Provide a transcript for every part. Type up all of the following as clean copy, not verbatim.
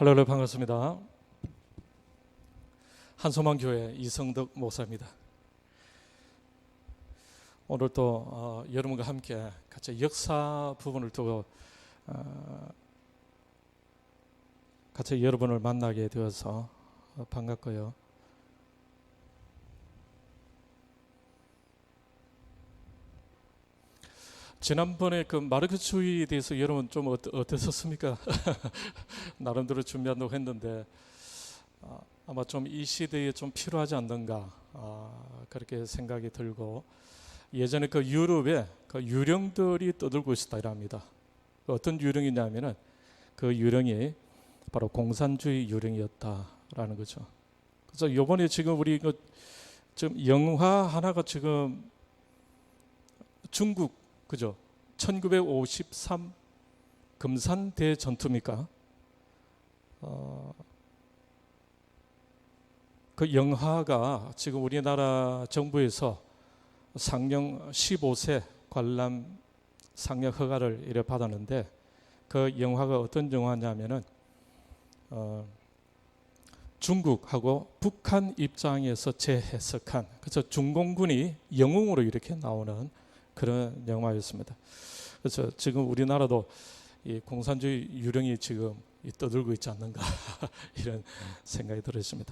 할렐루야, 반갑습니다. 한소망교회 이성덕 목사입니다. 오늘 또 여러분과 함께 같이 역사 부분을 두고 같이 여러분을 만나게 되어서 반갑고요. 지난번에 그 마르크주의에 대해서 여러분 좀 어떠셨습니까? 나름대로 준비한다고 했는데 아마 좀 이 시대에 좀 필요하지 않는가 그렇게 생각이 들고, 예전에 그 유럽에 그 유령들이 떠들고 있었다 이랍니다. 어떤 유령이냐면은 그 유령이 바로 공산주의 유령이었다라는 거죠. 그래서 이번에 지금 우리 지금 영화 하나가 지금 중국, 그죠? 1953 금산 대전투입니까? 그 영화가 지금 우리나라 정부에서 상영 15세 관람 상영 허가를 이래 받았는데, 그 영화가 어떤 영화냐면은 중국하고 북한 입장에서 재해석한, 그래서 중공군이 영웅으로 이렇게 나오는 그런 영화였습니다. 그래서 지금 우리나라도 이 공산주의 유령이 지금 떠들고 있지 않는가 이런 생각이 들었습니다.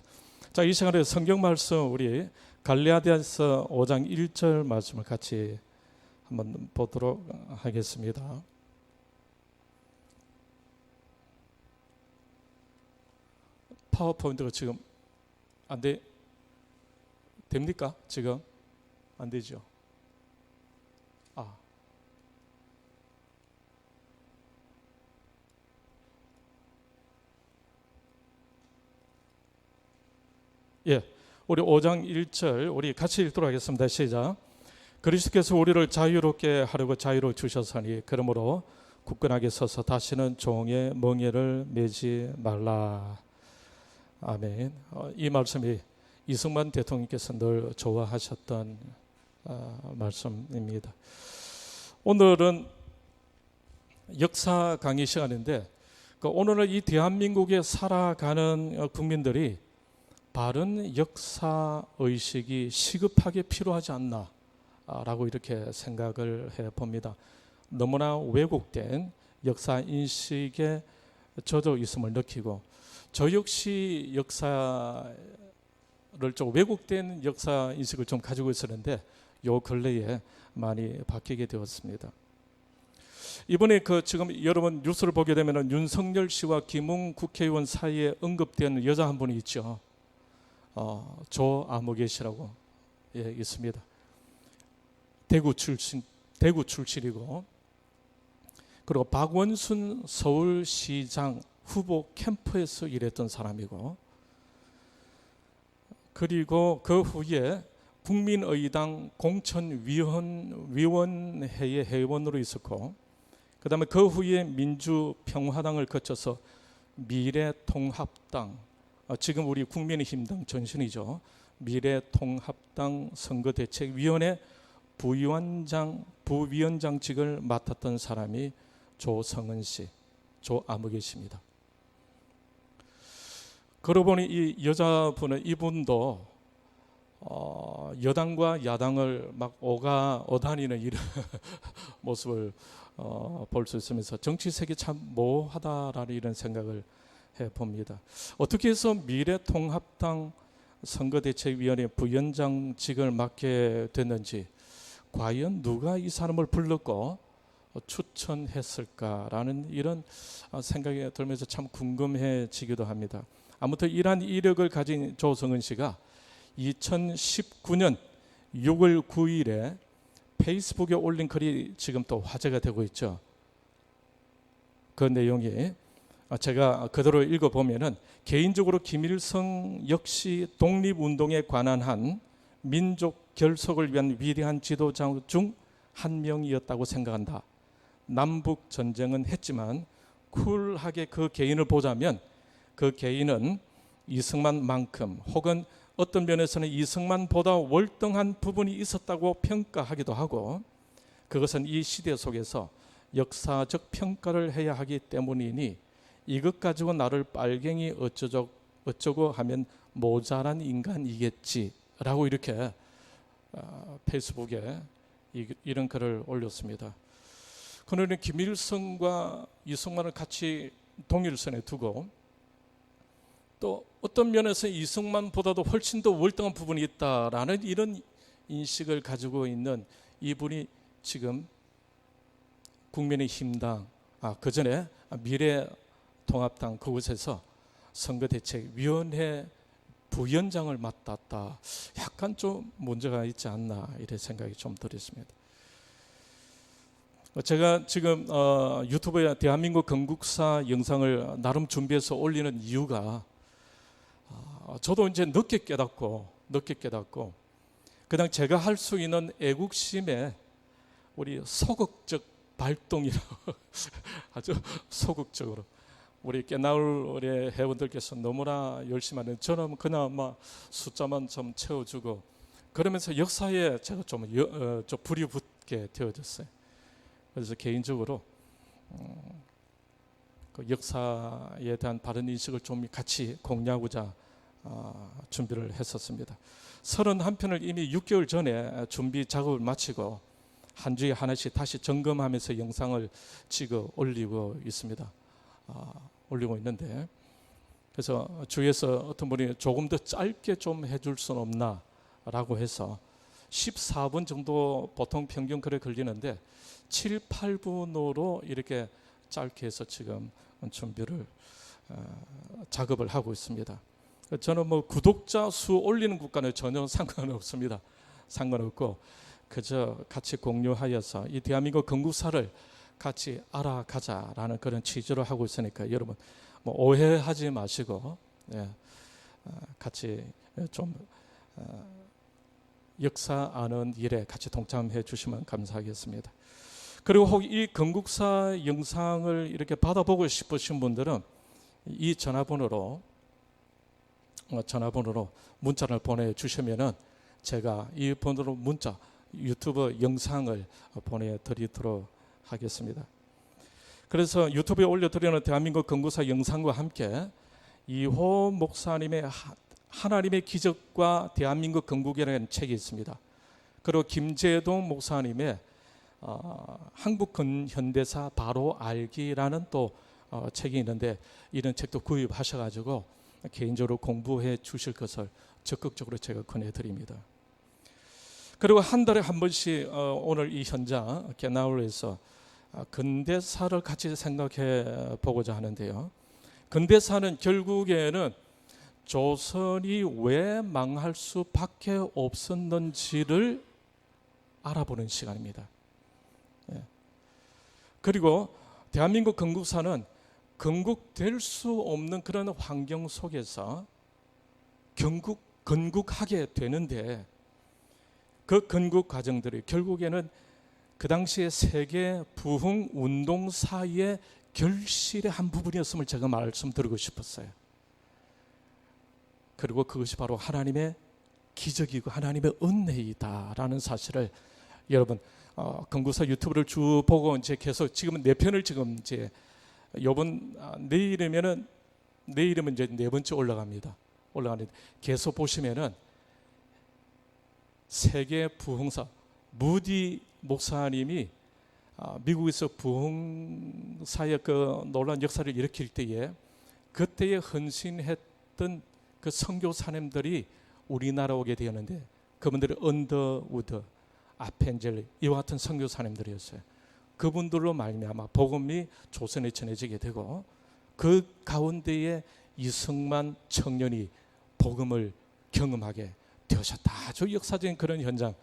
자, 이 시간에 성경 말씀 우리 갈라디아서 5장 1절 말씀을 같이 한번 보도록 하겠습니다. 파워포인트가 지금 됩니까? 지금 안 되죠. 예, 우리 5장 1절 우리 같이 읽도록 하겠습니다. 시작. 그리스도께서 우리를 자유롭게 하려고 자유를 주셨으니 그러므로 굳건하게 서서 다시는 종의 멍에를 매지 말라. 아멘. 이 말씀이 이승만 대통령께서 늘 좋아하셨던 말씀입니다. 오늘은 역사 강의 시간인데, 오늘은 이 대한민국에 살아가는 국민들이 바른 역사 의식이 시급하게 필요하지 않나 라고 이렇게 생각을 해봅니다. 너무나 왜곡된 역사 인식에 젖어 있음을 느끼고, 저 역시 역사를 좀 왜곡된 역사 인식을 좀 가지고 있었는데 요 근래에 많이 바뀌게 되었습니다. 이번에 지금 여러분 뉴스를 보게 되면 윤석열 씨와 김웅 국회의원 사이에 언급된 여자 한 분이 있죠. 조아무개 씨라고 있습니다. 대구 출신이고, 그리고 박원순 서울시장 후보 캠프에서 일했던 사람이고, 그리고 그 후에 국민의당 공천위원회의 회원으로 있었고, 그 다음에 그 후에 민주평화당을 거쳐서 미래통합당, 지금 우리 국민의힘당 전신이죠. 미래통합당 선거대책위원회 부위원장직을 맡았던 사람이 조성은 씨, 조아무개 씨입니다. 그러고 보니 이 여자분은, 이분도 여당과 야당을 막 오가다니는 이런 모습을 볼 수 있으면서 정치색이 참 모호하다라는 이런 생각을 해봅니다. 어떻게 해서 미래통합당 선거대책위원회 부위원장직을 맡게 됐는지, 과연 누가 이 사람을 불렀고 추천했을까라는 이런 생각이 들면서 참 궁금해지기도 합니다. 아무튼 이러한 이력을 가진 조성은 씨가 2019년 6월 9일에 페이스북에 올린 글이 지금 또 화제가 되고 있죠. 그 내용이 제가 그대로 읽어보면은, 개인적으로 김일성 역시 독립운동에 관한 한 민족 결속을 위한 위대한 지도자 중 한 명이었다고 생각한다. 남북 전쟁은 했지만 쿨하게 그 개인을 보자면 그 개인은 이승만만큼, 혹은 어떤 면에서는 이승만보다 월등한 부분이 있었다고 평가하기도 하고, 그것은 이 시대 속에서 역사적 평가를 해야 하기 때문이니 이것 가지고 나를 빨갱이 어쩌고 하면 모자란 인간이겠지라고 이렇게 페이스북에 이런 글을 올렸습니다. 그는 김일성과 이승만을 같이 동일선에 두고 또 어떤 면에서 이승만보다도 훨씬 더 월등한 부분이 있다라는 이런 인식을 가지고 있는 이분이 지금 국민의힘당, 그 전에 미래통합당 그곳에서 선거대책위원회 부위원장을 맡았다. 약간 좀 문제가 있지 않나 이런 생각이 좀 들었습니다. 제가 지금 유튜브에 대한민국 건국사 영상을 나름 준비해서 올리는 이유가 저도 이제 늦게 깨닫고 그냥 제가 할 수 있는 애국심에 우리 소극적 발동이라고 아주 소극적으로 우리 깨나울의 회원들께서 너무나 열심히 하는 저는 그나마 숫자만 좀 채워주고 그러면서 역사에 제가 좀 불이 붙게 되어졌어요. 그래서 개인적으로 그 역사에 대한 바른 인식을 좀 같이 공유하고자 준비를 했었습니다. 31편을 이미 6개월 전에 준비 작업을 마치고 한 주에 하나씩 다시 점검하면서 영상을 찍어 올리고 있습니다. 올리고 있는데 그래서 주위에서 어떤 분이 조금 더 짧게 좀 해줄 수는 없나 라고 해서 14분 정도 보통 평균 그래 걸리는데 7, 8분으로 이렇게 짧게 해서 지금 준비를 작업을 하고 있습니다. 저는 뭐 구독자 수 올리는 것과는 전혀 상관없습니다. 상관없고 그저 같이 공유하여서 이 대한민국 건국사를 같이 알아가자라는 그런 취지로 하고 있으니까 여러분 뭐 오해하지 마시고 같이 좀 역사 아는 일에 같이 동참해 주시면 감사하겠습니다. 그리고 혹 이 건국사 영상을 이렇게 받아보고 싶으신 분들은 이 전화번호로 문자를 보내주시면은 제가 이 번호로 문자 유튜브 영상을 보내드리도록 하겠습니다. 그래서 유튜브에 올려드리는 대한민국 건국사 영상과 함께 이호 목사님의 하나님의 기적과 대한민국 건국이라는 책이 있습니다. 그리고 김재동 목사님의 한국 근현대사 바로 알기라는 또 책이 있는데 이런 책도 구입하셔가지고 개인적으로 공부해 주실 것을 적극적으로 제가 권해드립니다. 그리고 한 달에 한 번씩 오늘 이 현장 개나울에서 근대사를 같이 생각해 보고자 하는데요. 근대사는 결국에는 조선이 왜 망할 수밖에 없었는지를 알아보는 시간입니다. 그리고 대한민국 건국사는 건국될 수 없는 그런 환경 속에서 건국하게 되는데 그 건국 과정들이 결국에는 그 당시에 세계 부흥 운동 사이의 결실의 한 부분이었음을 제가 말씀드리고 싶었어요. 그리고 그것이 바로 하나님의 기적이고 하나님의 은혜이다라는 사실을 여러분 건국사 유튜브를 쭉 보고 이제 계속 지금은 4편을 지금 이제 요번 내일이면 이제 4번째 올라가는데 계속 보시면은 세계 부흥사 무디 목사님이 미국에서 부흥사의 그 놀라운 역사를 일으킬 때에 그때에 헌신했던 그 선교사님들이 우리나라 오게 되었는데 그분들이 언더우드, 아펜젤 이와 같은 선교사님들이었어요. 그분들로 말미암아 복음이 조선에 전해지게 되고 그 가운데에 이승만 청년이 복음을 경험하게 되셨다. 아주 역사적인 그런 현장.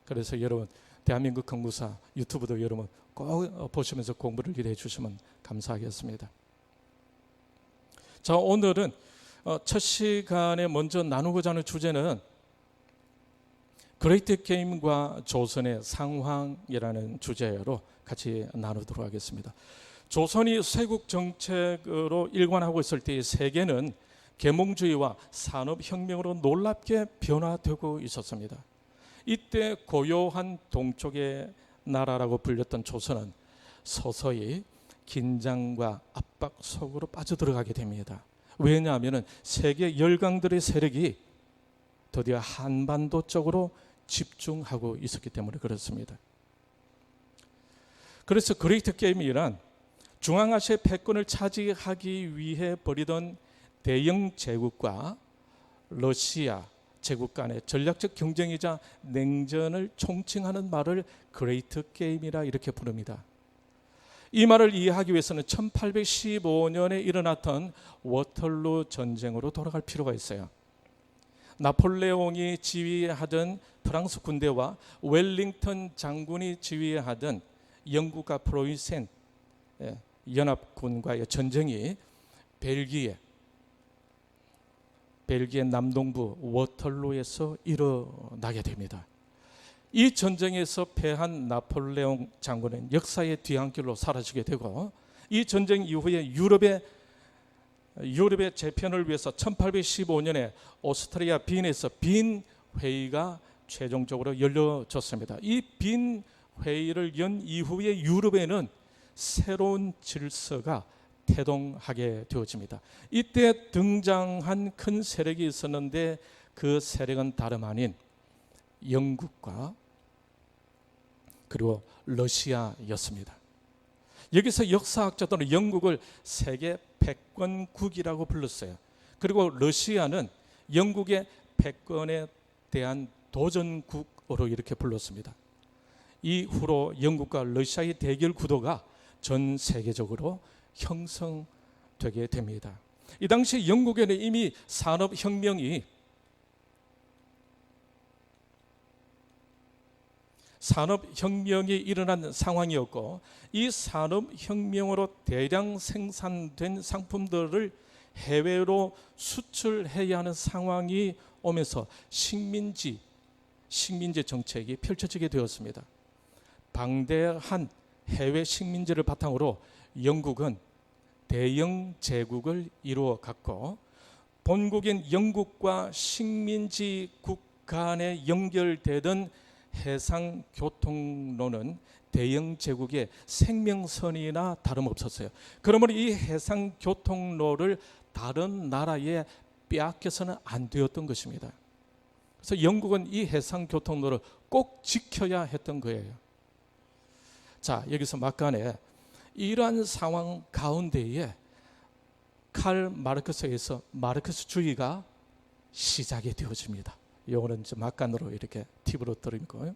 그래서 여러분 대한민국 건국사 유튜브도 여러분 꼭 보시면서 공부를 해 주시면 감사하겠습니다. 자, 오늘은 첫 시간에 먼저 나누고자 하는 주제는 그레이트 게임과 조선의 상황이라는 주제로 같이 나누도록 하겠습니다. 조선이 쇄국 정책으로 일관하고 있을 때 세계는 계몽주의와 산업혁명으로 놀랍게 변화되고 있었습니다. 이때 고요한 동쪽의 나라라고 불렸던 조선은 서서히 긴장과 압박 속으로 빠져들어가게 됩니다. 왜냐하면 세계 열강들의 세력이 드디어 한반도 쪽으로 집중하고 있었기 때문에 그렇습니다. 그래서 그레이트 게임이란 중앙아시아의 패권을 차지하기 위해 벌이던 대영 제국과 러시아 제국 간의 전략적 경쟁이자 냉전을 총칭하는 말을 그레이트 게임이라 이렇게 부릅니다. 이 말을 이해하기 위해서는 1815년에 일어났던 워털루 전쟁으로 돌아갈 필요가 있어요. 나폴레옹이 지휘하던 프랑스 군대와 웰링턴 장군이 지휘하던 영국과 프로이센 연합군과의 전쟁이 벨기에 남동부 워털루에서 일어나게 됩니다. 이 전쟁에서 패한 나폴레옹 장군은 역사의 뒤안길로 사라지게 되고, 이 전쟁 이후에 유럽의 재편을 위해서 1815년에 오스트리아 빈에서 빈 회의가 최종적으로 열려졌습니다. 이 빈 회의를 연 이후에 유럽에는 새로운 질서가 태동하게 되어집니다. 이때 등장한 큰 세력이 있었는데 그 세력은 다름 아닌 영국과 그리고 러시아였습니다. 여기서 역사학자들은 영국을 세계 패권국이라고 불렀어요. 그리고 러시아는 영국의 패권에 대한 도전국으로 이렇게 불렀습니다. 이후로 영국과 러시아의 대결 구도가 전 세계적으로 형성되게 됩니다. 이 당시 영국에는 이미 산업혁명이 일어난 상황이었고, 이 산업혁명으로 대량 생산된 상품들을 해외로 수출해야 하는 상황이 오면서 식민지 정책이 펼쳐지게 되었습니다. 방대한 해외 식민지를 바탕으로 영국은 대영 제국을 이루어 갔고, 본국인 영국과 식민지국 간에 연결되던 해상 교통로는 대영 제국의 생명선이나 다름없었어요. 그러므로 이 해상 교통로를 다른 나라에 빼앗겨서는 안 되었던 것입니다. 그래서 영국은 이 해상 교통로를 꼭 지켜야 했던 거예요. 자, 여기서 막간에 이러한 상황 가운데에 칼 마르크스에서 마르크스주의가 시작이 되어집니다. 이거는 막간으로 이렇게 팁으로 드린 거예요.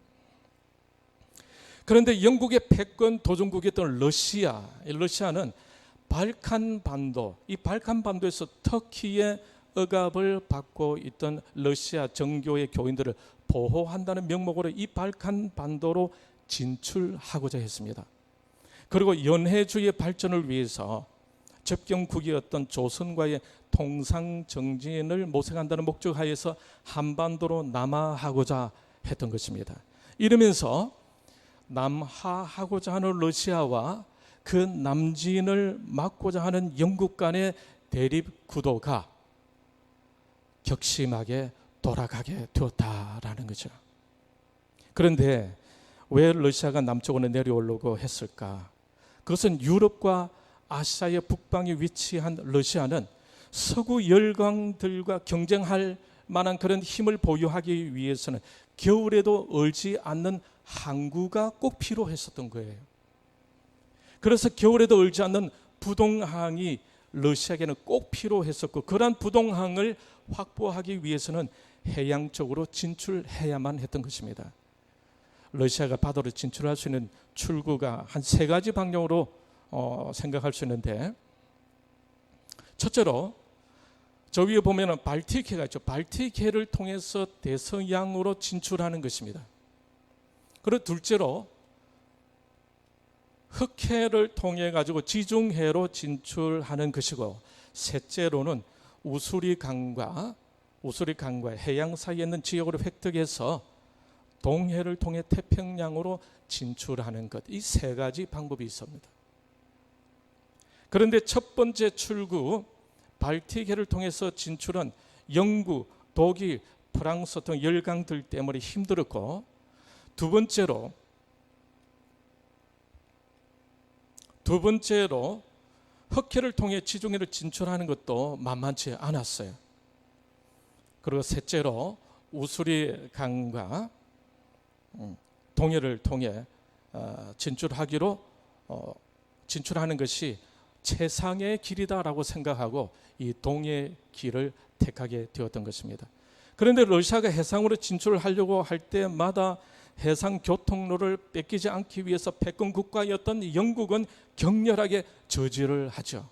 그런데 영국의 패권 도전국이었던 러시아는 발칸반도, 이 발칸반도에서 터키의 억압을 받고 있던 러시아 정교의 교인들을 보호한다는 명목으로 이 발칸반도로 진출하고자 했습니다. 그리고 연해주의 발전을 위해서 접경국이었던 조선과의 통상정진을 모색한다는 목적하에서 한반도로 남하하고자 했던 것입니다. 이러면서 남하하고자 하는 러시아와 그 남진을 막고자 하는 영국 간의 대립 구도가 격심하게 돌아가게 되었다라는 거죠. 그런데 왜 러시아가 남쪽으로 내려오려고 했을까? 그것은 유럽과 아시아의 북방에 위치한 러시아는 서구 열강들과 경쟁할 만한 그런 힘을 보유하기 위해서는 겨울에도 얼지 않는 항구가 꼭 필요했었던 거예요. 그래서 겨울에도 얼지 않는 부동항이 러시아에게는 꼭 필요했었고, 그러한 부동항을 확보하기 위해서는 해양 쪽으로 진출해야만 했던 것입니다. 러시아가 바다로 진출할 수 있는 출구가 한 세 가지 방향으로 생각할 수 있는데, 첫째로 저 위에 보면 발틱해가 있죠. 발틱해를 통해서 대서양으로 진출하는 것입니다. 그리고 둘째로 흑해를 통해 가지고 지중해로 진출하는 것이고, 셋째로는 우수리강과 해양 사이에 있는 지역으로 획득해서 동해를 통해 태평양으로 진출하는 것, 이 세 가지 방법이 있습니다. 그런데 첫 번째 출구 발틱해를 통해서 진출은 영국, 독일, 프랑스 등 열강들 때문에 힘들었고, 두 번째로 두 번째로 흑해를 통해 지중해를 진출하는 것도 만만치 않았어요. 그리고 셋째로 우수리 강과 동해를 통해 진출하는 것이 최상의 길이다라고 생각하고 이 동해 길을 택하게 되었던 것입니다. 그런데 러시아가 해상으로 진출하려고 할 때마다 해상 교통로를 뺏기지 않기 위해서 패권 국가였던 영국은 격렬하게 저지를 하죠.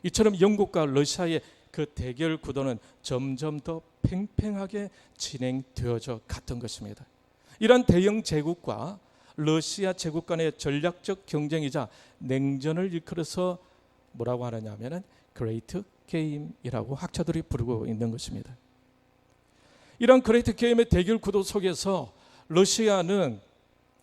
이처럼 영국과 러시아의 그 대결 구도는 점점 더 팽팽하게 진행되어져 갔던 것입니다. 이런 대영 제국과 러시아 제국 간의 전략적 경쟁이자 냉전을 일컬어서 뭐라고 하느냐면은 그레이트 게임이라고 학자들이 부르고 있는 것입니다. 이런 그레이트 게임의 대결 구도 속에서 러시아는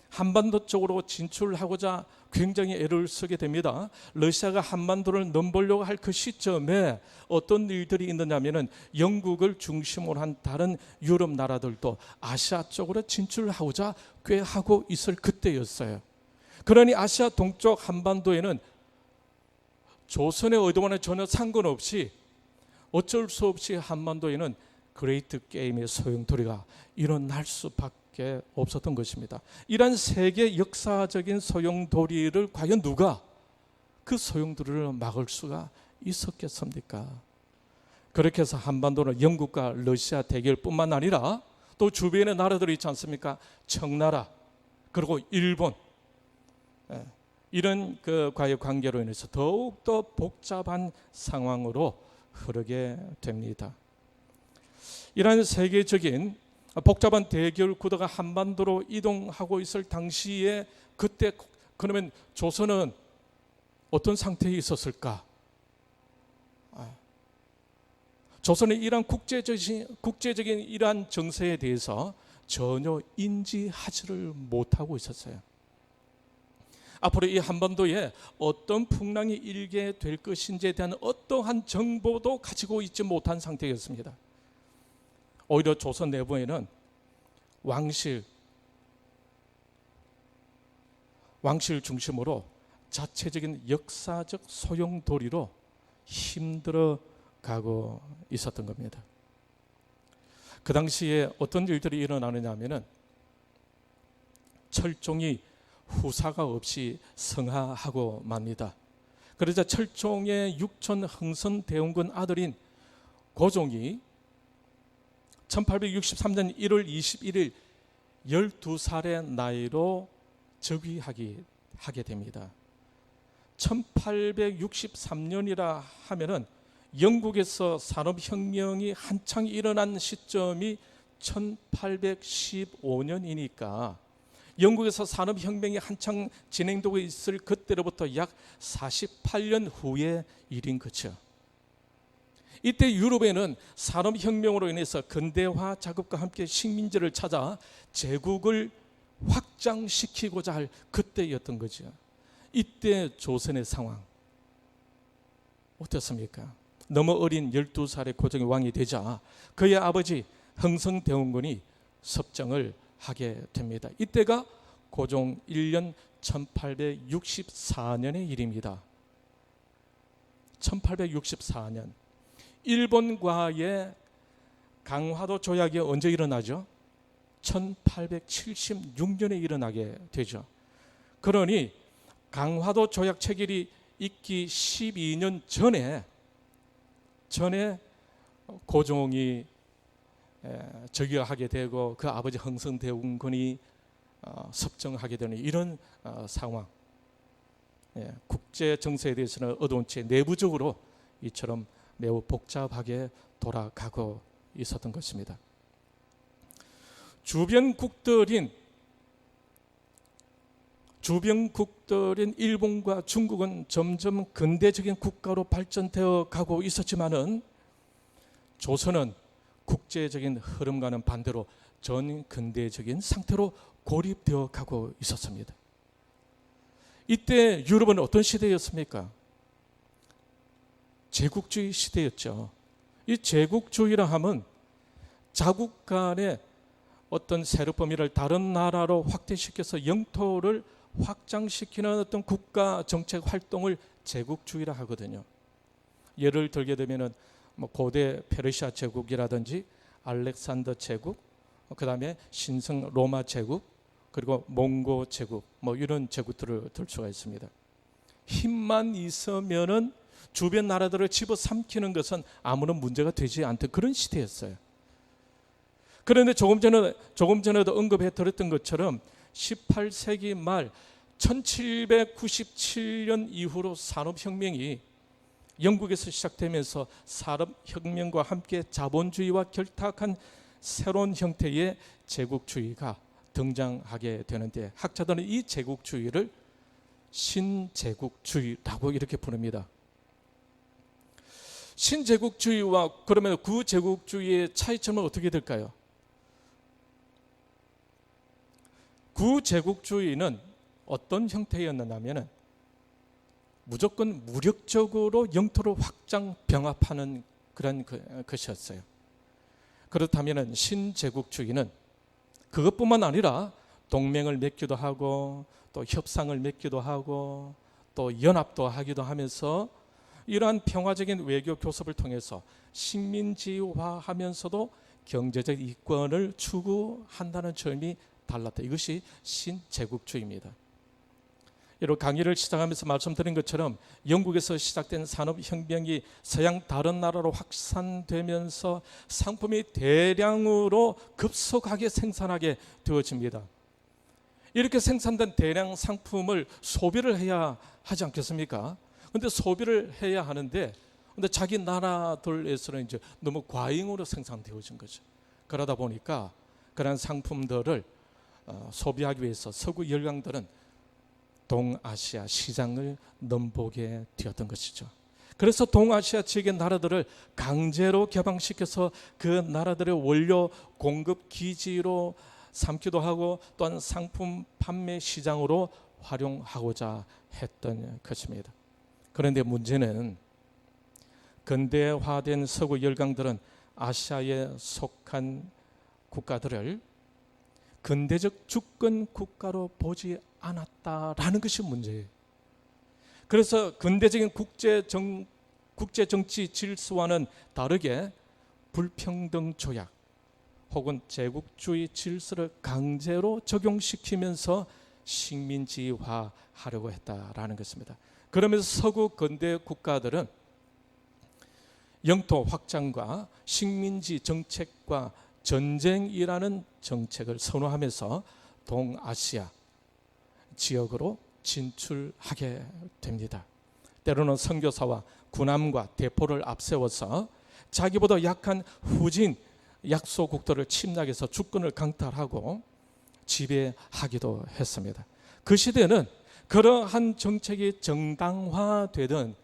한반도 쪽으로 진출하고자 굉장히 애를 쓰게 됩니다. 러시아가 한반도를 넘보려고 할 그 시점에 어떤 일들이 있느냐면은 영국을 중심으로 한 다른 유럽 나라들도 아시아 쪽으로 진출하고자 꾀하고 있을 그때였어요. 그러니 아시아 동쪽 한반도에는 조선의 의도와는 전혀 상관없이 어쩔 수 없이 한반도에는 그레이트 게임의 소용돌이가 일어날 수밖에 없었던 것입니다. 이러한 세계 역사적인 소용돌이를 과연 누가 그 소용돌이를 막을 수가 있었겠습니까? 그렇게 해서 한반도는 영국과 러시아 대결뿐만 아니라 또 주변의 나라들이 있지 않습니까? 청나라 그리고 일본 이런 과의 관계로 인해서 더욱더 복잡한 상황으로 흐르게 됩니다. 이러한 세계적인 복잡한 대결 구도가 한반도로 이동하고 있을 당시에 그때 그러면 조선은 어떤 상태에 있었을까? 조선의 이러한 국제적인 이러한 정세에 대해서 전혀 인지하지를 못하고 있었어요. 앞으로 이 한반도에 어떤 풍랑이 일게 될 것인지에 대한 어떠한 정보도 가지고 있지 못한 상태였습니다. 오히려 조선 내부에는 왕실 중심으로 자체적인 역사적 소용돌이로 힘들어 가고 있었던 겁니다. 그 당시에 어떤 일들이 일어나느냐 하면은 철종이 후사가 없이 성하하고 맙니다. 그러자 철종의 육촌 흥선대원군 아들인 고종이 1863년 1월 21일 12살의 나이로 즉위하게 됩니다. 1863년이라 하면은 영국에서 산업혁명이 한창 일어난 시점이 1815년이니까 영국에서 산업혁명이 한창 진행되고 있을 그때로부터 약 48년 후의 일인 거죠. 이때 유럽에는 산업혁명으로 인해서 근대화 작업과 함께 식민지를 찾아 제국을 확장시키고자 할 그때였던 거죠. 이때 조선의 상황 어떻습니까? 너무 어린 12살의 고종이 왕이 되자 그의 아버지 흥성대원군이 섭정을 하게 됩니다. 이때가 고종 1년 1864년의 일입니다. 1864년 일본과의 강화도 조약이 언제 일어나죠? 1876년에 일어나게 되죠. 그러니 강화도 조약 체결이 있기 12년 전에 고종이 즉위하게 되고 그 아버지 흥성대원군이 섭정하게 되는 이런 상황. 국제 정세에 대해서는 어두운 채 내부적으로 이처럼 매우 복잡하게 돌아가고 있었던 것입니다. 주변국들인 일본과 중국은 점점 근대적인 국가로 발전되어 가고 있었지만은 조선은 국제적인 흐름과는 반대로 전 근대적인 상태로 고립되어 가고 있었습니다. 이때 유럽은 어떤 시대였습니까? 제국주의 시대였죠. 이 제국주의라 하면 자국 간의 어떤 세력 범위를 다른 나라로 확대시켜서 영토를 확장시키는 어떤 국가 정책 활동을 제국주의라 하거든요. 예를 들게 되면은 고대 페르시아 제국이라든지 알렉산더 제국, 그다음에 신성 로마 제국, 그리고 몽고 제국, 이런 제국들을 들 수가 있습니다. 힘만 있으면은 주변 나라들을 집어삼키는 것은 아무런 문제가 되지 않던 그런 시대였어요. 그런데 조금 전에도 언급해 드렸던 것처럼 18세기 말 1797년 이후로 산업혁명이 영국에서 시작되면서 산업혁명과 함께 자본주의와 결탁한 새로운 형태의 제국주의가 등장하게 되는데, 학자들은 이 제국주의를 신제국주의라고 이렇게 부릅니다. 신제국주의와 그러면 구제국주의의 차이점은 어떻게 될까요? 구제국주의는 어떤 형태였느냐면 무조건 무력적으로 영토를 확장 병합하는 그런 것이었어요. 그렇다면 신제국주의는 그것뿐만 아니라 동맹을 맺기도 하고 또 협상을 맺기도 하고 또 연합도 하기도 하면서 이러한 평화적인 외교 교섭을 통해서 식민지화하면서도 경제적 이권을 추구한다는 점이 달랐다. 이것이 신제국주의입니다. 이런 강의를 시작하면서 말씀드린 것처럼 영국에서 시작된 산업혁명이 서양 다른 나라로 확산되면서 상품이 대량으로 급속하게 생산하게 되어집니다. 이렇게 생산된 대량 상품을 소비를 해야 하지 않겠습니까? 그런데 소비를 해야 하는데 근데 자기 나라들에서는 이제 너무 과잉으로 생산되어진 거죠. 그러다 보니까 그런 상품들을 소비하기 위해서 서구 열강들은 동아시아 시장을 넘보게 되었던 것이죠. 그래서 동아시아 지역의 나라들을 강제로 개방시켜서 그 나라들의 원료 공급 기지로 삼기도 하고 또한 상품 판매 시장으로 활용하고자 했던 것입니다. 그런데 문제는 근대화된 서구 열강들은 아시아에 속한 국가들을 근대적 주권 국가로 보지 않았다라는 것이 문제예요. 그래서 근대적인 국제정치 질서와는 다르게 불평등 조약 혹은 제국주의 질서를 강제로 적용시키면서 식민지화하려고 했다라는 것입니다. 그러면서 서구 근대 국가들은 영토 확장과 식민지 정책과 전쟁이라는 정책을 선호하면서 동아시아 지역으로 진출하게 됩니다. 때로는 선교사와 군함과 대포를 앞세워서 자기보다 약한 후진 약소국들을 침략해서 주권을 강탈하고 지배하기도 했습니다. 그 시대는 그러한 정책이 정당화되던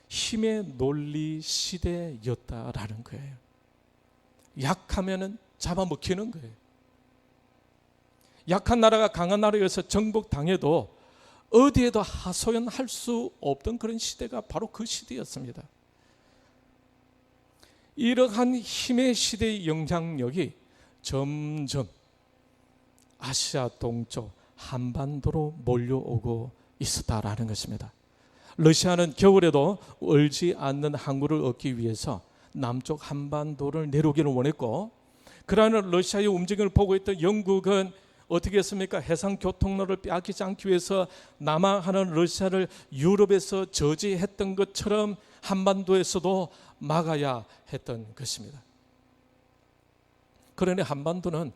힘의 논리 시대였다라는 거예요. 약하면은 잡아먹히는 거예요. 약한 나라가 강한 나라에 의해서 정복당해도 어디에도 하소연할 수 없던 그런 시대가 바로 그 시대였습니다. 이러한 힘의 시대의 영향력이 점점 아시아 동쪽 한반도로 몰려오고 있었다라는 것입니다. 러시아는 겨울에도 얼지 않는 항구를 얻기 위해서 남쪽 한반도를 내려오기를 원했고, 그러한 러시아의 움직임을 보고 있던 영국은 어떻게 했습니까? 해상 교통로를 빼앗기지 않기 위해서 남하하는 러시아를 유럽에서 저지했던 것처럼 한반도에서도 막아야 했던 것입니다. 그러니 한반도는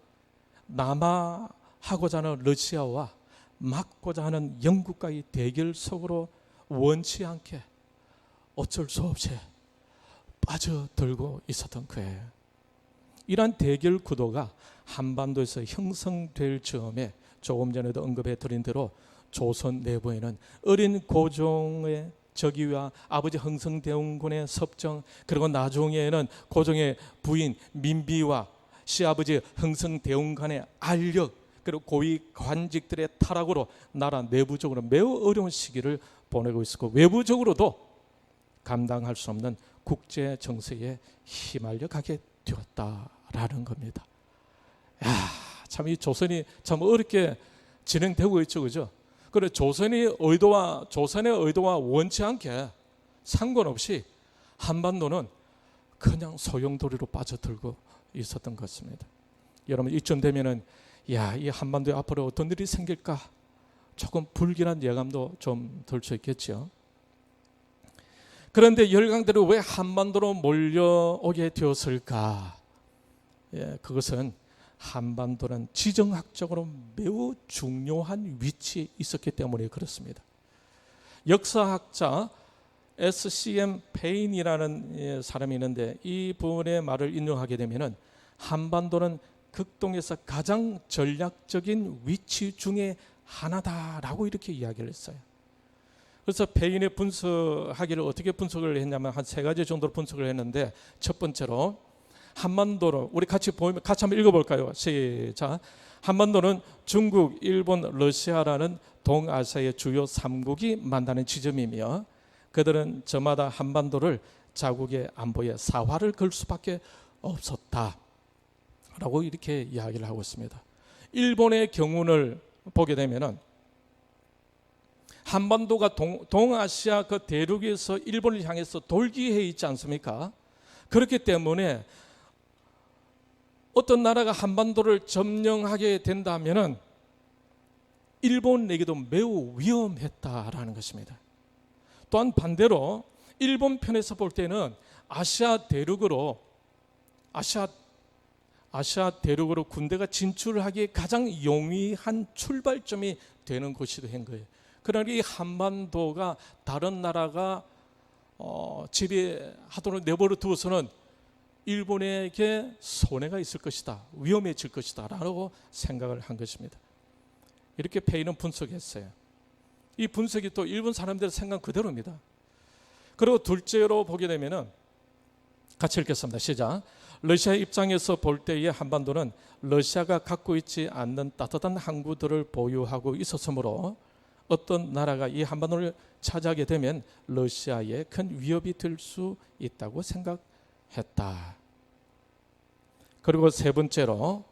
남하하고자 하는 러시아와 막고자 하는 영국과의 대결 속으로 원치 않게 어쩔 수 없이 빠져들고 있었던 거예요. 이러한 대결 구도가 한반도에서 형성될 즈음에 조금 전에도 언급해 드린 대로 조선 내부에는 어린 고종의 즉위와 아버지 흥성대원군의 섭정, 그리고 나중에는 고종의 부인 민비와 시아버지 흥성대원군의 알력, 그리고 고위 관직들의 타락으로 나라 내부적으로 매우 어려운 시기를 보내고 있었고, 외부적으로도 감당할 수 없는 국제 정세에 휘말려 가게 되었다라는 겁니다. 야, 참 이 조선이 참 어렵게 진행되고 있죠, 그죠? 그래 조선의 의도와 원치 않게 상관없이 한반도는 그냥 소용돌이로 빠져들고 있었던 것입니다. 여러분 이쯤 되면은 이 한반도에 앞으로 어떤 일이 생길까 조금 불길한 예감도 좀 들 수 있겠죠. 그런데 열강들이 왜 한반도로 몰려오게 되었을까? 그것은 한반도는 지정학적으로 매우 중요한 위치에 있었기 때문에 그렇습니다. 역사학자 SCM 페인이라는 사람이 있는데 이 분의 말을 인용하게 되면은 한반도는 극동에서 가장 전략적인 위치 중에 하나다라고 이렇게 이야기를 했어요. 그래서 페인의 분석하기를 어떻게 분석을 했냐면 한 세 가지 정도로 분석을 했는데, 첫 번째로 한반도를 우리 같이 한번 읽어볼까요? 시작. 한반도는 중국, 일본, 러시아라는 동아시아의 주요 3국이 만나는 지점이며 그들은 저마다 한반도를 자국의 안보에 사활을 걸 수밖에 없었다라고 이렇게 이야기를 하고 있습니다. 일본의 경운을 보게 되면은 한반도가 동아시아 그 대륙에서 일본을 향해서 돌기해 있지 않습니까? 그렇기 때문에 어떤 나라가 한반도를 점령하게 된다면은 일본에게도 매우 위험했다라는 것입니다. 또한 반대로 일본 편에서 볼 때는 아시아 대륙으로 군대가 진출하기에 가장 용이한 출발점이 되는 곳이 된 거예요. 그러나 이 한반도가 다른 나라가 지배하도록 내버려 두어서는 일본에게 손해가 있을 것이다, 위험해질 것이다 라고 생각을 한 것입니다. 이렇게 페인은 분석했어요. 이 분석이 또 일본 사람들의 생각 그대로입니다. 그리고 둘째로 보게 되면은 같이 읽겠습니다. 시작. 러시아 입장에서 볼 때의 한반도는 러시아가 갖고 있지 않는 따뜻한 항구들을 보유하고 있었으므로 어떤 나라가 이 한반도를 차지하게 되면 러시아에 큰 위협이 될 수 있다고 생각했다. 그리고 세 번째로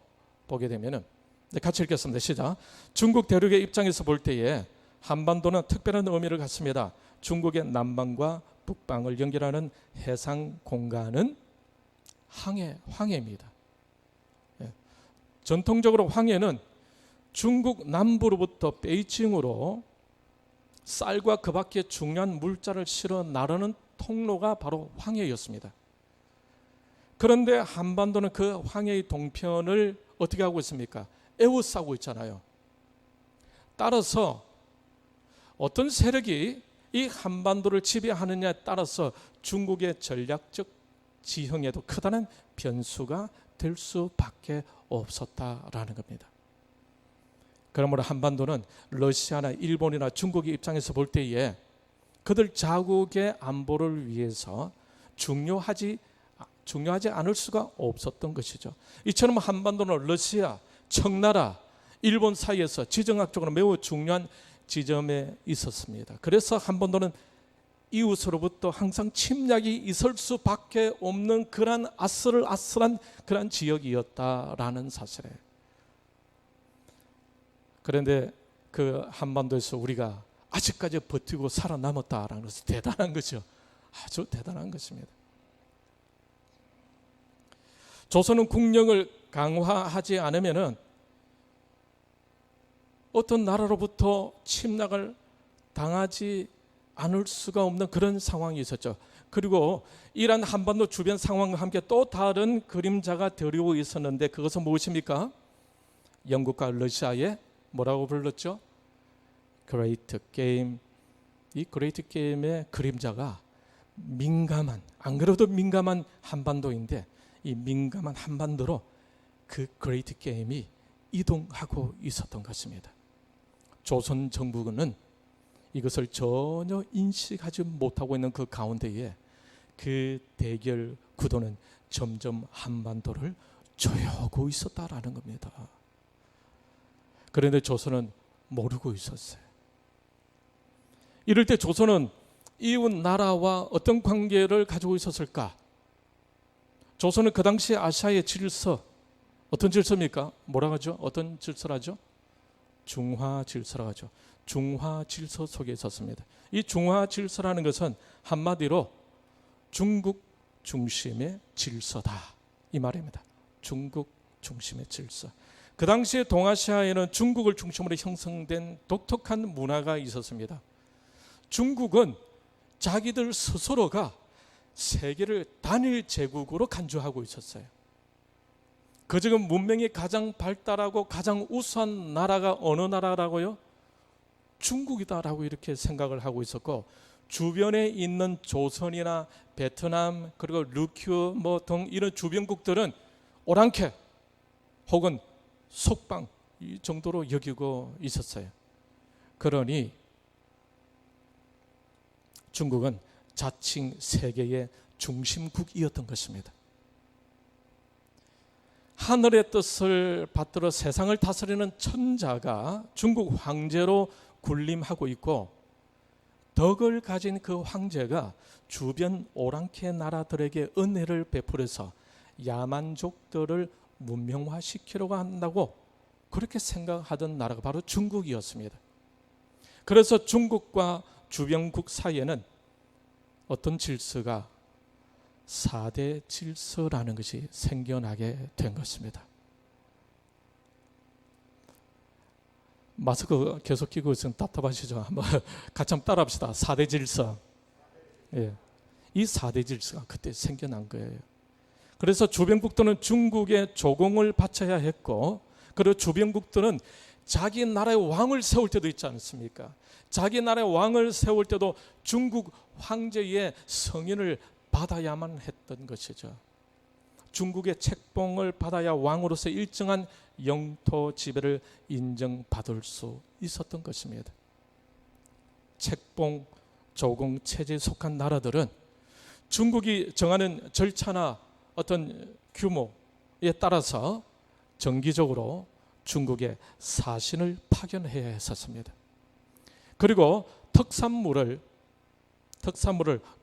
보게 되면은 같이 읽겠습니다. 시작. 중국 대륙의 입장에서 볼 때에 한반도는 특별한 의미를 갖습니다. 중국의 남방과 북방을 연결하는 해상 공간은 황해입니다. 전통적으로 황해는 중국 남부로부터 베이징으로 쌀과 그 밖에 중요한 물자를 실어 나르는 통로가 바로 황해였습니다. 그런데 한반도는 그 황해의 동편을 어떻게 하고 있습니까? 에워싸고 있잖아요. 따라서 어떤 세력이 이 한반도를 지배하느냐에 따라서 중국의 전략적 지형에도 크다는 변수가 될 수밖에 없었다라는 겁니다. 그러므로 한반도는 러시아나 일본이나 중국의 입장에서 볼 때에 그들 자국의 안보를 위해서 중요하지 않을 수가 없었던 것이죠. 이처럼 한반도는 러시아, 청나라, 일본 사이에서 지정학적으로 매우 중요한 지점에 있었습니다. 그래서 한반도는 이웃으로부터 항상 침략이 있을 수밖에 없는 그런 아슬아슬한 그런 지역이었다라는 사실이에요. 그런데 그 한반도에서 우리가 아직까지 버티고 살아남았다라는 것은 대단한 거죠. 아주 대단한 것입니다. 조선은 국력을 강화하지 않으면은 어떤 나라로부터 침략을 당하지 않을 수가 없는 그런 상황이 있었죠. 그리고 이란 한반도 주변 상황과 함께 또 다른 그림자가 드리고 있었는데 그것은 무엇입니까? 영국과 러시아의 뭐라고 불렀죠? 그레이트 게임. 이 그레이트 게임의 그림자가 민감한, 안 그래도 민감한 한반도인데 이 민감한 한반도로 그 그레이트 게임이 이동하고 있었던 것입니다. 조선 정부는 이것을 전혀 인식하지 못하고 있는 그 가운데에 그 대결 구도는 점점 한반도를 조여오고 있었다라는 겁니다. 그런데 조선은 모르고 있었어요. 이럴 때 조선은 이웃 나라와 어떤 관계를 가지고 있었을까? 조선은 그 당시 아시아의 질서, 어떤 질서입니까? 뭐라고 하죠? 어떤 질서라죠? 중화 질서라고 하죠. 중화 질서 속에 있었습니다. 이 중화 질서라는 것은 한마디로 중국 중심의 질서다, 이 말입니다. 중국 중심의 질서. 그 당시에 동아시아에는 중국을 중심으로 형성된 독특한 문화가 있었습니다. 중국은 자기들 스스로가 세계를 단일 제국으로 간주하고 있었어요. 그 지금 문명이 가장 발달하고 가장 우수한 나라가 어느 나라라고요? 중국이다라고 이렇게 생각을 하고 있었고, 주변에 있는 조선이나 베트남 그리고 르큐 등 이런 주변국들은 오랑캐 혹은 속방 이 정도로 여기고 있었어요. 그러니 중국은 자칭 세계의 중심국이었던 것입니다. 하늘의 뜻을 받들어 세상을 다스리는 천자가 중국 황제로 군림하고 있고, 덕을 가진 그 황제가 주변 오랑캐 나라들에게 은혜를 베풀어서 야만족들을 문명화시키려고 한다고 그렇게 생각하던 나라가 바로 중국이었습니다. 그래서 중국과 주변국 사이에는 어떤 질서가 4대 질서라는 것이 생겨나게 된 것입니다. 마스크 계속 끼고 있으면 답답하시죠? 한번 같이 한번 따라합시다. 4대 질서. 예. 이 4대 질서가 그때 생겨난 거예요. 그래서 주변국들은 중국에 조공을 바쳐야 했고, 그리고 주변국들은 자기 나라의 왕을 세울 때도 있지 않습니까? 자기 나라의 왕을 세울 때도 중국 황제의 성인을 받아야만 했던 것이죠. 중국의 책봉을 받아야 왕으로서 일정한 영토 지배를 인정받을 수 있었던 것입니다. 책봉, 조공 체제에 속한 나라들은 중국이 정하는 절차나 어떤 규모에 따라서 정기적으로 중국에 사신을 파견해야 했었습니다. 그리고 특산물을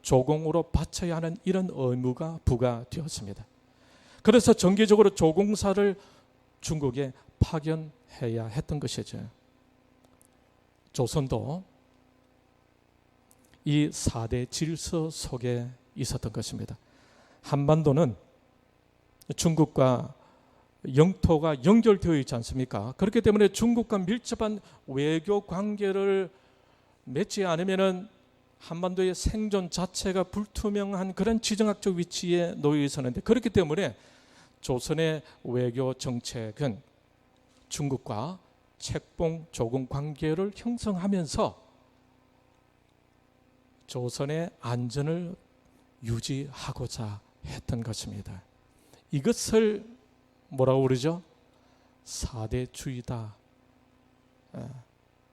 조공으로 바쳐야 하는 이런 의무가 부과되었습니다. 그래서 정기적으로 조공사를 중국에 파견해야 했던 것이죠. 조선도 이 4대 질서 속에 있었던 것입니다. 한반도는 중국과 영토가 연결되어 있지 않습니까? 그렇기 때문에 중국과 밀접한 외교 관계를 맺지 않으면은 한반도의 생존 자체가 불투명한 그런 지정학적 위치에 놓여 있었는데, 그렇기 때문에 조선의 외교 정책은 중국과 책봉 조공 관계를 형성하면서 조선의 안전을 유지하고자 했던 것입니다. 이것을 뭐라고 부르죠? 4대주의다.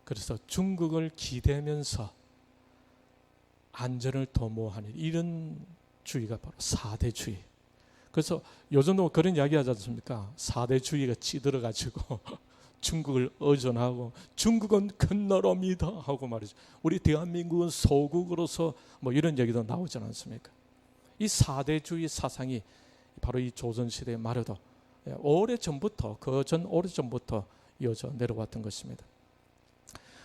그래서 중국을 기대면서 안전을 도모하는 이런 주의가 바로 4대주의. 그래서 요즘도 그런 이야기 하지 않습니까? 4대주의가 찌들어가지고 중국을 의존하고 중국은 큰 나라입니다 하고 말이죠. 우리 대한민국은 소국으로서 뭐 이런 얘기도 나오지 않습니까? 이 4대주의 사상이 바로 이 조선시대 말에도 오래전부터, 오래전부터 이어져 내려왔던 것입니다.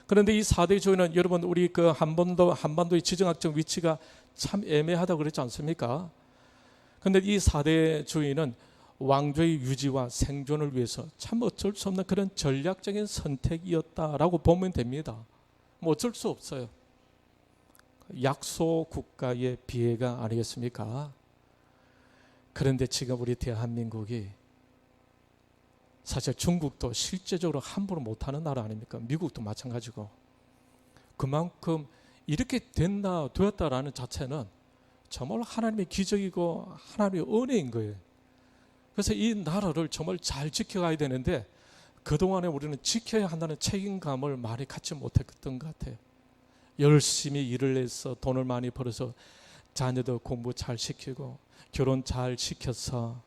그런데 이 4대주의는 여러분, 우리 그 한반도의 지정학적 위치가 참 애매하다고 그랬지 않습니까? 그런데 이 4대주의는 왕조의 유지와 생존을 위해서 참 어쩔 수 없는 그런 전략적인 선택이었다라고 보면 됩니다. 뭐 어쩔 수 없어요. 약소 국가의 비애가 아니겠습니까? 그런데 지금 우리 대한민국이 사실 중국도 실제적으로 함부로 못하는 나라 아닙니까? 미국도 마찬가지고. 그만큼 이렇게 되었다라는 자체는 정말 하나님의 기적이고 하나님의 은혜인 거예요. 그래서 이 나라를 정말 잘 지켜가야 되는데, 그동안에 우리는 지켜야 한다는 책임감을 많이 갖지 못했던 것 같아요. 열심히 일을 해서 돈을 많이 벌어서 자녀들 공부 잘 시키고 결혼 잘 시켜서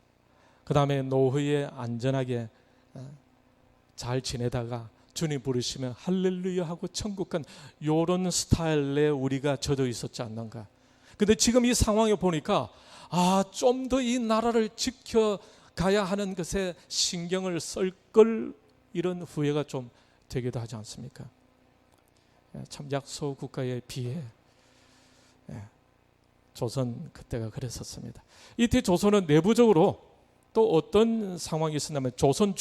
그 다음에 노후에 안전하게 잘 지내다가 주님 부르시면 할렐루야 하고 천국 간 이런 스타일에 우리가 젖어 있었지 않는가. 근데 지금 이 상황에 보니까 좀 더 이 나라를 지켜가야 하는 것에 신경을 쓸 걸, 이런 후회가 좀 되기도 하지 않습니까? 참 약소 국가에 비해 조선 그때가 그랬었습니다. 이때 조선은 내부적으로 또 어떤 상황이 있었냐면 조선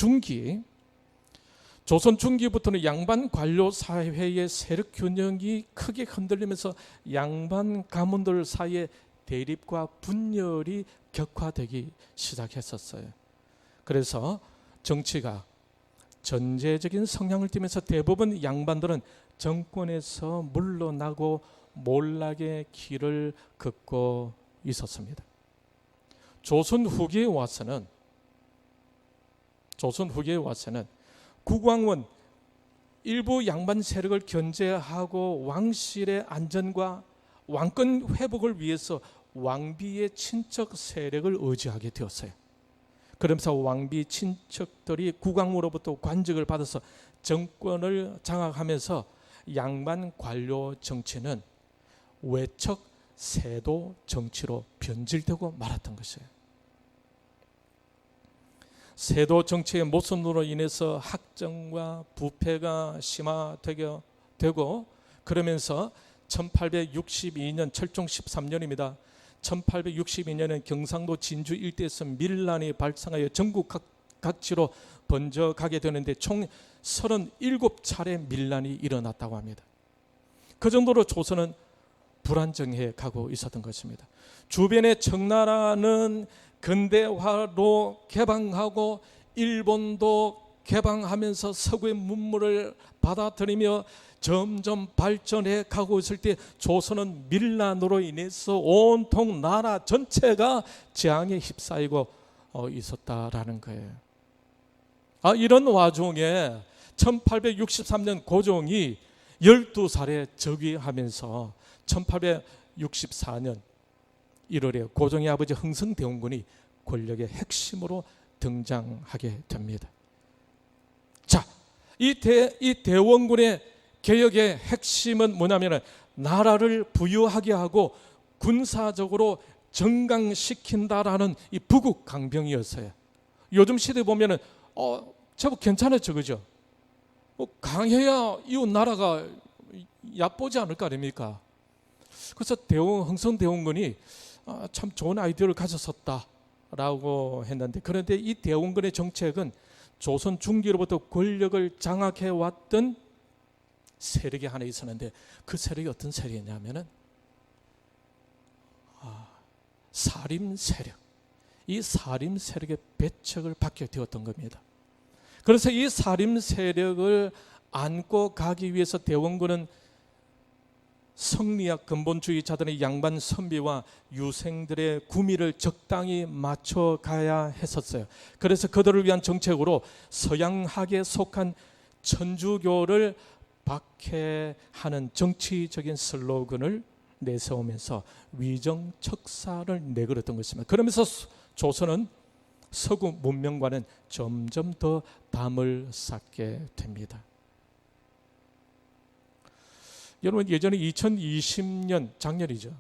중기부터는 양반 관료 사회의 세력 균형이 크게 흔들리면서 양반 가문들 사이에 대립과 분열이 격화되기 시작했었어요. 그래서 정치가 전제적인 성향을 띠면서 대부분 양반들은 정권에서 물러나고 몰락의 길을 걷고 있었습니다. 조선 후기에 와서는 국왕은 일부 양반 세력을 견제하고 왕실의 안전과 왕권 회복을 위해서 왕비의 친척 세력을 의지하게 되었어요. 그러면서 왕비 친척들이 국왕으로부터 관직을 받아서 정권을 장악하면서 양반 관료 정치는 외척 세도 정치로 변질되고 말았던 것이에요. 세도 정치의 모순으로 인해서 학정과 부패가 심화되고 그러면서 1862년 철종 13년입니다. 1862년엔 경상도 진주 일대에서 밀란이 발생하여 전국 각지로 번져가게 되는데 총 37차례 밀란이 일어났다고 합니다. 그 정도로 조선은 불안정해 가고 있었던 것입니다. 주변의 청나라는 근대화로 개방하고 일본도 개방하면서 서구의 문물을 받아들이며 점점 발전해 가고 있을 때 조선은 밀란으로 인해서 온통 나라 전체가 재앙에 휩싸이고 있었다라는 거예요. 이런 와중에 1863년 고종이 12살에 즉위하면서 1864년 1월에 고종의 아버지 흥성대원군이 권력의 핵심으로 등장하게 됩니다. 자, 이 대원군의 개혁의 핵심은 뭐냐면 나라를 부유하게 하고 군사적으로 정강시킨다라는 이 부국 강병이었어요. 요즘 시대 보면은 제법 괜찮았죠, 그죠? 강해야 이웃 나라가 얕보지 않을까 아닙니까? 그래서 흥성대원군이 참 좋은 아이디어를 가졌었다라고 했는데, 그런데 이 대원군의 정책은 조선 중기로부터 권력을 장악해 왔던 세력이 하나 있었는데 그 세력이 어떤 세력이냐면은 사림 세력. 이 사림 세력의 배척을 받게 되었던 겁니다. 그래서 이 사림 세력을 안고 가기 위해서 대원군은 성리학 근본주의자들의 양반 선비와 유생들의 구미를 적당히 맞춰가야 했었어요. 그래서 그들을 위한 정책으로 서양학에 속한 천주교를 박해하는 정치적인 슬로건을 내세우면서 위정척사를 내걸었던 것입니다. 그러면서 조선은 서구 문명과는 점점 더 담을 쌓게 됩니다. 여러분, 예전에 2020년 작년이죠.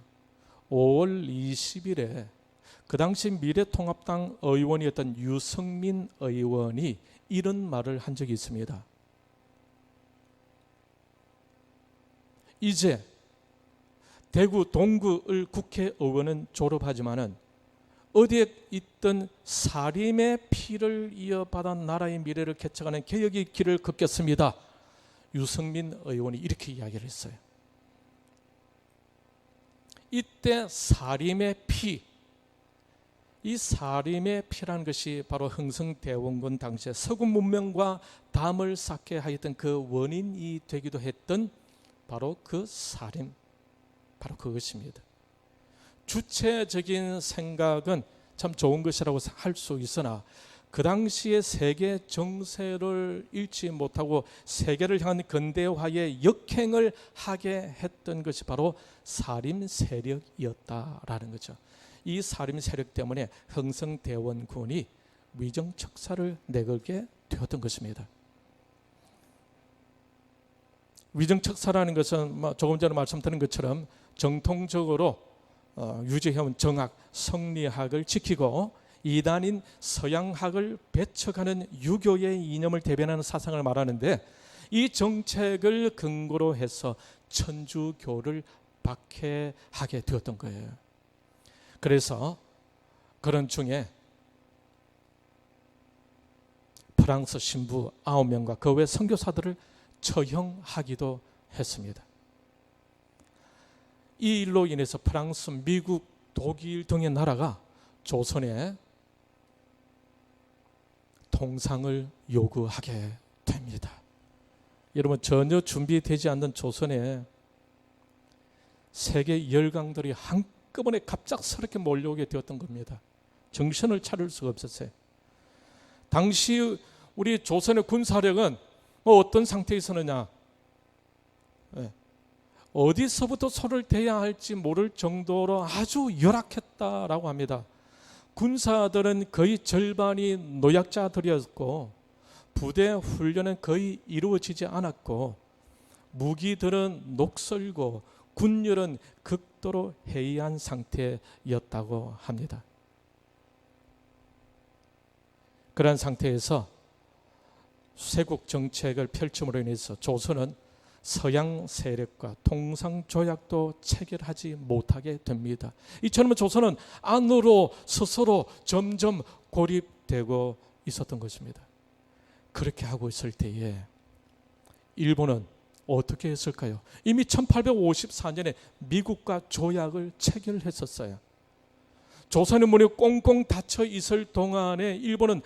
5월 20일에 그 당시 미래통합당 의원이었던 유승민 의원이 이런 말을 한 적이 있습니다. 이제 대구 동구을 국회의원은 졸업하지만은 어디에 있던 사림의 피를 이어받아 나라의 미래를 개척하는 개혁의 길을 걷겠습니다. 유승민 의원이 이렇게 이야기를 했어요. 이때 사림의 피, 이 사림의 피라는 것이 바로 흥성대원군 당시에 서구 문명과 담을 쌓게 하였던 그 원인이 되기도 했던 바로 그 사림, 바로 그것입니다. 주체적인 생각은 참 좋은 것이라고 할 수 있으나 그 당시에 세계 정세를 잃지 못하고 세계를 향한 근대화의 역행을 하게 했던 것이 바로 사림 세력이었다라는 거죠. 이 사림 세력 때문에 흥성대원군이 위정척사를 내걸게 되었던 것입니다. 위정척사라는 것은 조금 전에 말씀드린 것처럼 정통적으로 유지해온 정학, 성리학을 지키고 이단인 서양학을 배척하는 유교의 이념을 대변하는 사상을 말하는데, 이 정책을 근거로 해서 천주교를 박해하게 되었던 거예요. 그래서 그런 중에 프랑스 신부 9명과 그 외 선교사들을 처형하기도 했습니다. 이 일로 인해서 프랑스, 미국, 독일 등의 나라가 조선에 통상을 요구하게 됩니다. 여러분, 전혀 준비되지 않는 조선에 세계 열강들이 한꺼번에 갑작스럽게 몰려오게 되었던 겁니다. 정신을 차릴 수가 없었어요. 당시 우리 조선의 군사력은 어떤 상태에 있었느냐, 어디서부터 손을 대야 할지 모를 정도로 아주 열악했다라고 합니다. 군사들은 거의 절반이 노약자들이었고 부대 훈련은 거의 이루어지지 않았고 무기들은 녹슬고 군율은 극도로 해이한 상태였다고 합니다. 그러한 상태에서 쇄국 정책을 펼침으로 인해서 조선은 서양 세력과 통상조약도 체결하지 못하게 됩니다. 이처럼 조선은 안으로 스스로 점점 고립되고 있었던 것입니다. 그렇게 하고 있을 때에 일본은 어떻게 했을까요? 이미 1854년에 미국과 조약을 체결했었어요. 조선의 문이 꽁꽁 닫혀 있을 동안에 일본은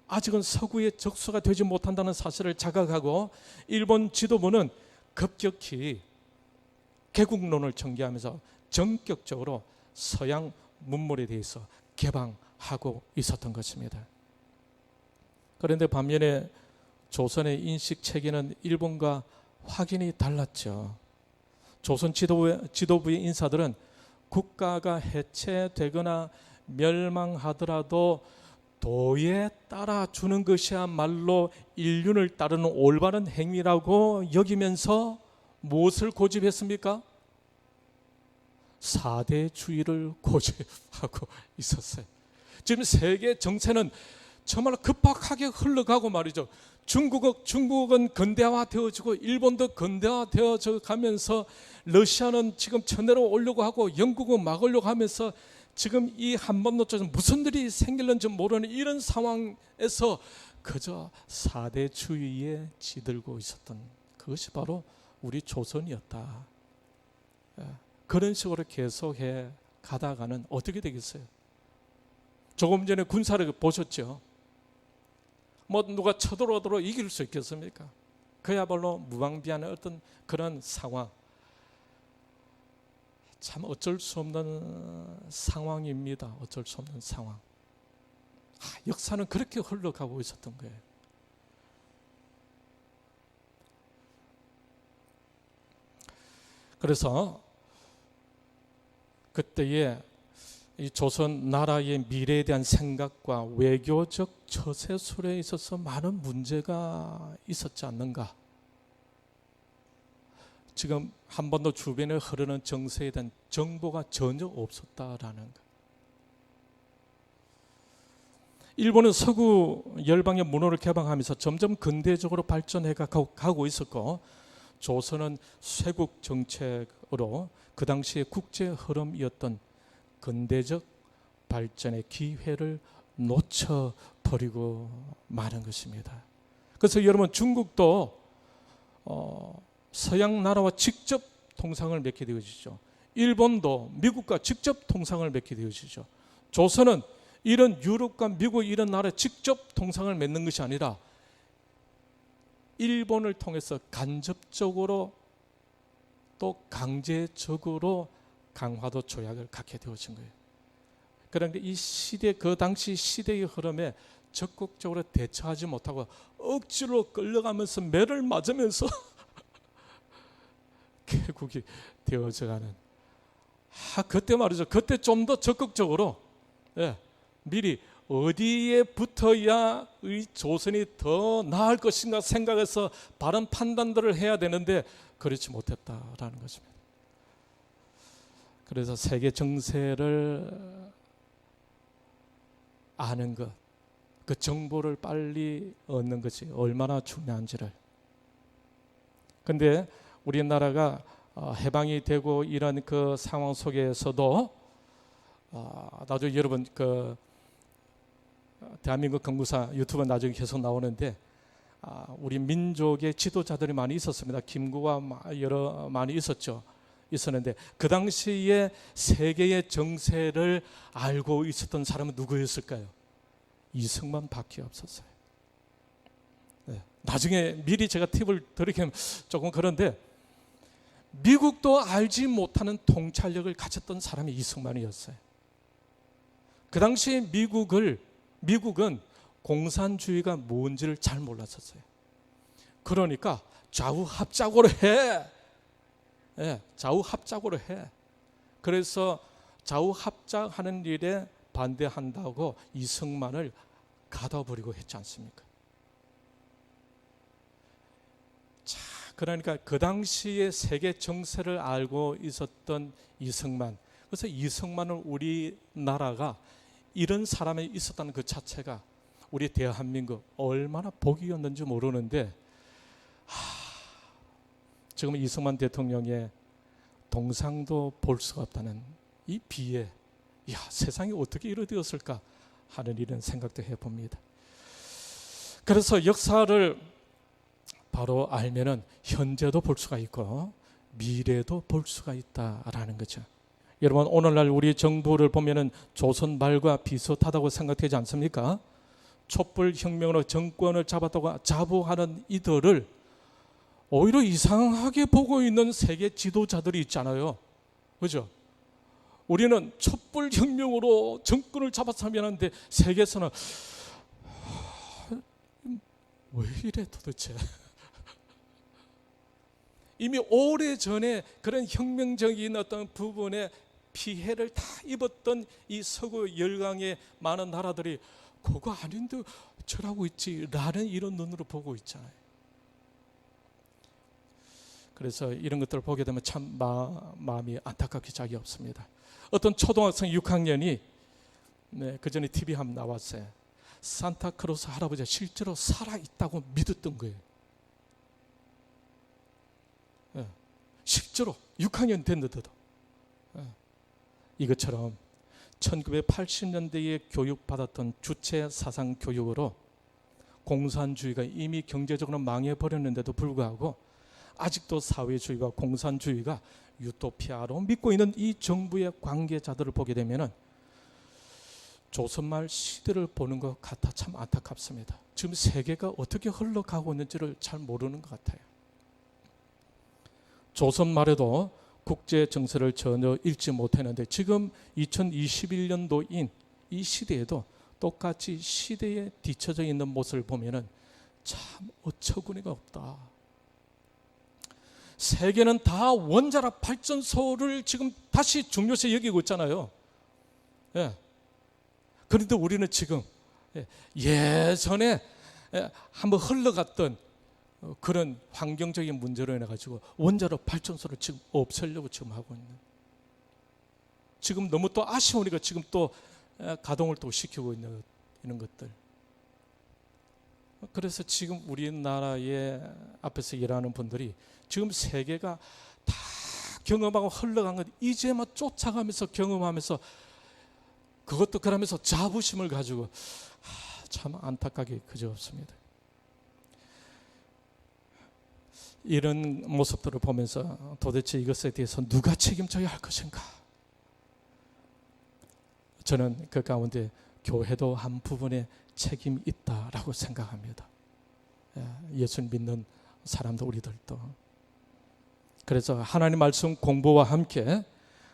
아직은 서구의 적수가 되지 못한다는 사실을 자각하고 일본 지도부는 급격히 개국론을 전개하면서 전격적으로 서양 문물에 대해서 개방하고 있었던 것입니다. 그런데 반면에 조선의 인식 체계는 일본과 확연히 달랐죠. 조선 지도부의 인사들은 국가가 해체되거나 멸망하더라도 도에 따라주는 것이야말로 인륜을 따르는 올바른 행위라고 여기면서 무엇을 고집했습니까? 사대주의를 고집하고 있었어요. 지금 세계 정세는 정말 급박하게 흘러가고 말이죠. 중국은 근대화되어지고 일본도 근대화되어져 가면서 러시아는 지금 천내로 오려고 하고 영국은 막으려고 하면서 지금 이 한반도 쪽에서 무슨 일이 생길는지 모르는 이런 상황에서 그저 사대주의에 지들고 있었던 그것이 바로 우리 조선이었다. 그런 식으로 계속해 가다가는 어떻게 되겠어요? 조금 전에 군사를 보셨죠? 누가 쳐들어오도록 이길 수 있겠습니까? 그야말로 무방비한 어떤 그런 상황. 참 어쩔 수 없는 상황입니다. 어쩔 수 없는 상황. 역사는 그렇게 흘러가고 있었던 거예요. 그래서 그때의 이 조선 나라의 미래에 대한 생각과 외교적 처세술에 있어서 많은 문제가 있었지 않는가. 지금 한반도 주변에 흐르는 정세에 대한 정보가 전혀 없었다라는 것. 일본은 서구 열방의 문호를 개방하면서 점점 근대적으로 발전해 가고 있었고 조선은 쇄국 정책으로 그 당시의 국제 흐름이었던 근대적 발전의 기회를 놓쳐버리고 마는 것입니다. 그래서 여러분 중국도 서양 나라와 직접 통상을 맺게 되어지죠. 일본도 미국과 직접 통상을 맺게 되어지죠. 조선은 이런 유럽과 미국 이런 나라에 직접 통상을 맺는 것이 아니라 일본을 통해서 간접적으로 또 강제적으로 강화도 조약을 갖게 되어진 거예요. 그런데 이 시대, 그 당시 시대의 흐름에 적극적으로 대처하지 못하고 억지로 끌려가면서 매를 맞으면서 개국이 되어져가는. 그때 말이죠. 그때 좀 더 적극적으로 미리 어디에 붙어야 이 조선이 더 나을 것인가 생각해서 바른 판단들을 해야 되는데 그렇지 못했다라는 것입니다. 그래서 세계 정세를 아는 것, 그 정보를 빨리 얻는 것이 얼마나 중요한지를 근데 우리나라가 해방이 되고 이런 그 상황 속에서도 나중에 여러분 그 대한민국 건국사 유튜브 나중에 계속 나오는데 우리 민족의 지도자들이 많이 있었습니다. 김구가 여러 많이 있었는데 그 당시에 세계의 정세를 알고 있었던 사람은 누구였을까요? 이승만밖에 없었어요. 네. 나중에 미리 제가 팁을 드리기는 조금 그런데 미국도 알지 못하는 통찰력을 가졌던 사람이 이승만이었어요. 그 당시 미국은 공산주의가 뭔지를 잘 몰랐었어요. 그러니까 좌우합작으로 해. 네, 좌우합작으로 해. 그래서 좌우합작하는 일에 반대한다고 이승만을 가둬버리고 했지 않습니까? 자, 그러니까 그 당시에 세계 정세를 알고 있었던 이승만. 그래서 이승만을 우리나라가 이런 사람이 있었다는 그 자체가 우리 대한민국 얼마나 복이었는지 모르는데 지금 이승만 대통령의 동상도 볼 수가 없다는 이 비애, 세상이 어떻게 이루어졌을까 하는 이런 생각도 해봅니다. 그래서 역사를 바로 알면은 현재도 볼 수가 있고 미래도 볼 수가 있다라는 거죠. 여러분 오늘날 우리 정부를 보면은 조선 말과 비슷하다고 생각되지 않습니까? 촛불 혁명으로 정권을 잡았다고 자부하는 이들을 오히려 이상하게 보고 있는 세계 지도자들이 있잖아요. 그죠? 우리는 촛불 혁명으로 정권을 잡았으면 하는데 세계에서는 왜 이래 도대체? 이미 오래전에 그런 혁명적인 어떤 부분에 피해를 다 입었던 이 서구 열강의 많은 나라들이 그거 아닌데 저러고 있지 라는 이런 눈으로 보고 있잖아요. 그래서 이런 것들을 보게 되면 참 마음이 안타깝게 짝이 없습니다. 어떤 초등학생 6학년이 그 전에 TV 한번 나왔어요. 산타크로스 할아버지가 실제로 살아있다고 믿었던 거예요. 실제로 6학년 됐는데도. 이것처럼 1980년대에 교육받았던 주체 사상 교육으로 공산주의가 이미 경제적으로 망해버렸는데도 불구하고 아직도 사회주의와 공산주의가 유토피아로 믿고 있는 이 정부의 관계자들을 보게 되면은 조선말 시대를 보는 것 같아 참 안타깝습니다. 지금 세계가 어떻게 흘러가고 있는지를 잘 모르는 것 같아요. 조선말에도 국제 정세를 전혀 읽지 못했는데 지금 2021년도인 이 시대에도 똑같이 시대에 뒤처져 있는 모습을 보면은 참 어처구니가 없다. 세계는 다 원자력 발전소를 지금 다시 중요시 여기고 있잖아요. 그런데 우리는 지금 예전에 한번 흘러갔던 그런 환경적인 문제로 인해 가지고 원자력 발전소를 지금 없애려고 지금 하고 있는. 지금 너무 또 아쉬우니까 지금 또 가동을 또 시키고 있는 것들. 그래서 지금 우리나라의 앞에서 일하는 분들이 지금 세계가 다 경험하고 흘러간 것 이제만 쫓아가면서 경험하면서 그것도 그러면서 자부심을 가지고 참 안타깝게 그저없습니다. 이런 모습들을 보면서 도대체 이것에 대해서 누가 책임져야 할 것인가? 저는 그 가운데 교회도 한 부분에 책임이 있다라고 생각합니다. 예수를 믿는 사람도 우리들도. 그래서 하나님 말씀 공부와 함께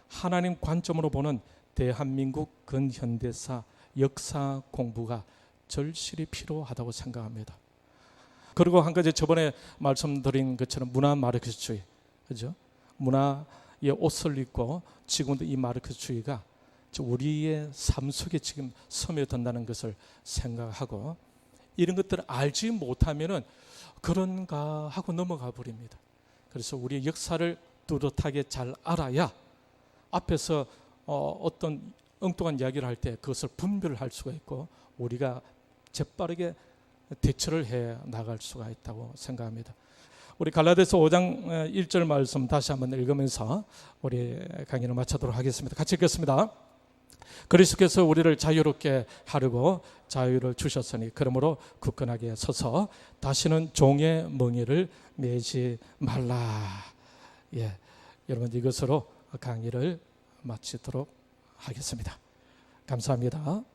하나님 관점으로 보는 대한민국 근현대사 역사 공부가 절실히 필요하다고 생각합니다. 그리고 한 가지 저번에 말씀드린 것처럼 문화 마르크스주의, 그죠? 문화의 옷을 입고 지금도 이 마르크스주의가 우리의 삶 속에 지금 스며든다는 것을 생각하고 이런 것들을 알지 못하면은 그런가 하고 넘어가 버립니다. 그래서 우리의 역사를 뚜렷하게 잘 알아야 앞에서 어떤 엉뚱한 이야기를 할 때 그것을 분별할 수가 있고 우리가 재빠르게 대처를 해 나갈 수가 있다고 생각합니다. 우리 갈라디아서 5장 1절 말씀 다시 한번 읽으면서 우리 강의를 마치도록 하겠습니다. 같이 읽겠습니다. 그리스도께서 우리를 자유롭게 하려고 자유를 주셨으니 그러므로 굳건하게 서서 다시는 종의 멍에를 매지 말라. 예, 여러분 이것으로 강의를 마치도록 하겠습니다. 감사합니다.